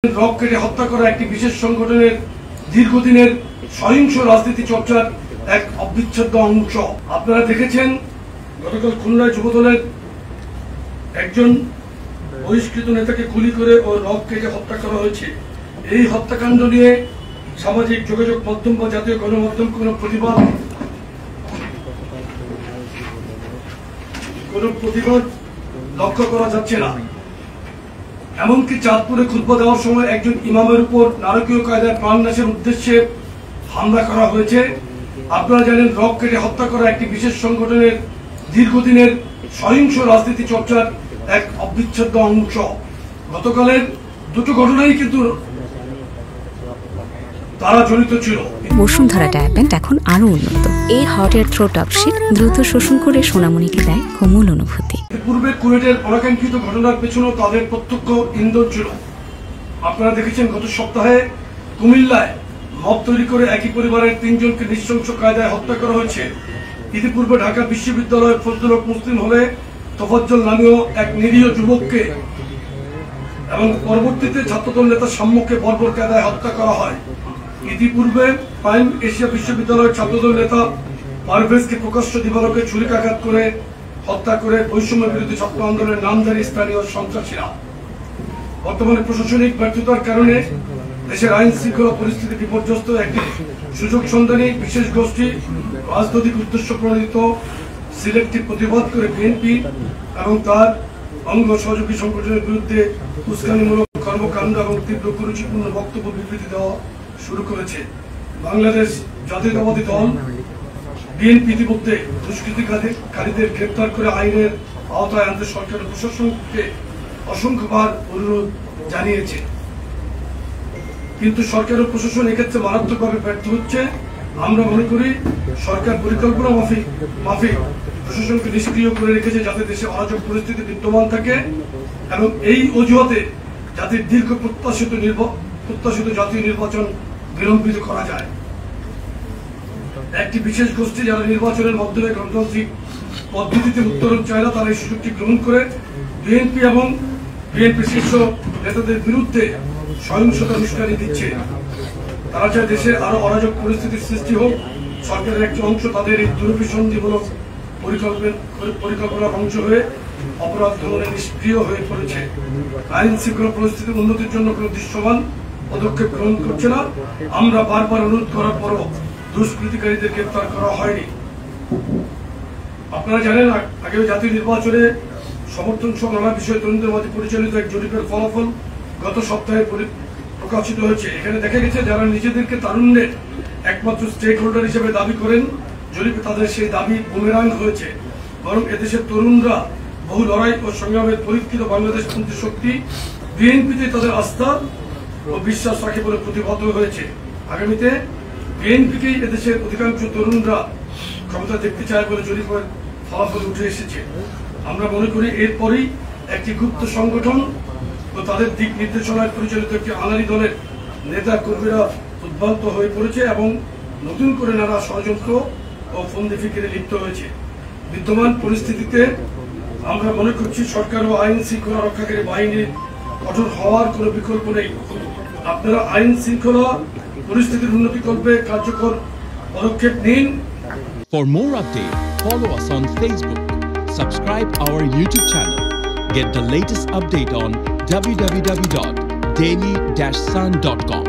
Rock কেটে হত্যা করা একটি বিশেষ সংগঠনের দীর্ঘদিনের সহিংস রাজনীতি চর্চার এক অবিচ্ছেদ্য অংশ। আপনারা দেখেছেন গতকাল খুলনায় যুবদলের একজন বহিষ্কৃত নেতাকে গুলি করে ও রক কেটে হত্যা করা হয়েছে। এই হত্যাকাণ্ড নিয়ে সামাজিক যোগাযোগ মাধ্যম বা জাতীয় গণমাধ্যম কোনো প্রতিবাদ লক্ষ্য করা যাচ্ছে না। এমনকি চাঁদপুরে খুতবা দেওয়ার সময় একজন ইমামের উপর নারকীয় কায়দায় প্রাণনাশের উদ্দেশ্যে হামলা করা হয়েছে। আপনারা জানেন রক কেটে হত্যা করা একটি বিশেষ সংগঠনের দীর্ঘদিনের সহিংস রাজনীতি চর্চার এক অবিচ্ছেদ্য অংশ। গতকালের দুটো ঘটনাই কিন্তু তারা জড়িত ছিল। বসুন্ধরা ডায়াপেন্ট এখন আরো উন্নত। এই হট এয়ার থ্রো টপশিট দ্রুত শোষণ করে সোনামণিকে দেয় কোমল অনুভূতি। পূর্বে কুয়েটের অনাকাঙ্ক্ষিত ঘটনার পেছনেও তাদের প্রত্যক্ষ ইন্ধন ছিল। আপনারা দেখেছেন গত সপ্তাহে কুমিল্লায় মব তৈরি করে একই পরিবারের 3 জনকে নৃশংস কায়দায় হত্যা করা হয়েছে। ইতিপূর্বে ঢাকা বিশ্ববিদ্যালয়ের ফজলুল হক মুসলিম হলে তোফাজ্জল নামীয় এক নিরীহ যুবককে এবং পরবর্তীতে ছাত্রদল নেতা সাম্যকে বর্বর কায়দায় হত্যা করা হয়। ইতিপূর্বে প্রাইম এশিয়া বিশ্ববিদ্যালয়ের ছাত্রদল নেতা পারভেজকে প্রকাশ্য দিবালোকে ছুরিকাঘাত করে হত্যা করে বৈষম্য বিরোধী ছাত্র আন্দোলনের নামধারী স্থানীয় সন্ত্রাসীরা। বর্তমানে প্রশাসনিক ব্যর্থতার কারণে দেশের আইন শৃঙ্খলা পরিস্থিতি বিপর্যস্ত। একটি সুযোগ সন্ধানী বিশেষ গোষ্ঠী রাজনৈতিক উদ্দেশ্য প্রণোদিত সিলেক্টিভ প্রতিবাদ করে বিএনপি এবং তার অঙ্গ সহযোগী সংগঠনের বিরুদ্ধে উস্কানিমূলক কর্মকাণ্ড এবং তীব্র কুরুচিপূর্ণ বক্তব্য বিবৃতি দেওয়া শুরু করেছে। বাংলাদেশ জাতীয়তাবাদী দল বিএনপি ইতিমধ্যে দুষ্কৃতিকারীদের গ্রেপ্তার করে আইনের আওতায় আনতে সরকার প্রশাসনকে অসংখ্যবার অনুরোধ জানিয়েছে, কিন্তু সরকার ও প্রশাসন এক্ষেত্রে মারাত্মকভাবে ব্যর্থ হচ্ছে। আমরা মনে করি সরকার পরিকল্পনা মাফিক প্রশাসনকে নিষ্ক্রিয় করে রেখেছে যাতে দেশে অরাজক পরিস্থিতি বিদ্যমান থাকে এবং এই অজুহাতে জাতির দীর্ঘ প্রত্যাশিত জাতীয় নির্বাচন বিলম্বিত করা যায়। একটি বিশেষ গোষ্ঠী যারা নির্বাচনের মাধ্যমে গণতান্ত্রিক পদ্ধতিতে উত্তরণ চায় না, তারা এই সুযোগটি গ্রহণ করে বিএনপি এবং বিএনপি শীর্ষ নেতাদের বিরুদ্ধে সহিংসতা উস্কানি দিচ্ছে। তারা চায় দেশে আরো অরাজক পরিস্থিতির সৃষ্টি হোক। সরকারের একটি অংশ তাদের এই দুরভিসন্ধিমূলক পরিকল্পনার অংশ হয়ে অপরাধ দমনে নিষ্ক্রিয় হয়ে পড়েছে। আইন শৃঙ্খলা পরিস্থিতির উন্নতির জন্য কোনো দৃশ্যমান পদক্ষেপ গ্রহণ করছে না। আমরা বারবার অনুরোধ করার পরও দুষ্কৃতিকারীদের গ্রেপ্তার করা হয়নি। আপনারা জানেন আগেও জাতীয় নির্বাচনে সমর্থন সহ নানা বিষয়ে তরুণদের মাঝে পরিচালিত এক জরিপের ফলাফল গত সপ্তাহে প্রকাশিত হয়েছে। এখানে দেখা গেছে যারা নিজেদেরকে তারুণ্যের একমাত্র স্টেক হোল্ডার হিসেবে দাবি করেন, জরিপে তাদের সেই দাবি বুমেরাং হয়েছে। বরং এদেশের তরুণরা বহু লড়াই ও সংগ্রামের পরীক্ষিত বাংলাদেশপন্থী শক্তি বিএনপিতে তাদের আস্থা ও বিশ্বাস রাখে বলে প্রতিভাত হয়েছে। আগামীতে বিএনপিকেই এদেশের অধিকাংশ তরুণরা ক্ষমতা দেখতে চায় বলে জরিপের ফলাফল উঠে এসেছে। আমরা মনে করি এরপরই একটি গুপ্ত সংগঠন ও তাদের দিক নির্দেশনায় পরিচালিত একটি আনারি দলের নেতা কর্মীরা উদ্ভ্রান্ত হয়ে পড়েছে এবং নতুন করে নানা ষড়যন্ত্র ও ফন্দি ফিকিরে লিপ্ত হয়েছে। বিদ্যমান পরিস্থিতিতে আমরা মনে করছি সরকার ও আইন শৃঙ্খলা রক্ষাকারী বাহিনীর কঠোর হওয়ার কোনো বিকল্প নেই। আপনারা আইন শৃঙ্খলা পরিস্থিতির উন্নতি করবে কার্যকর পদক্ষেপ নিন। For more updates, follow us on Facebook, subscribe our YouTube channel, get the latest update on www.daily-sun.com.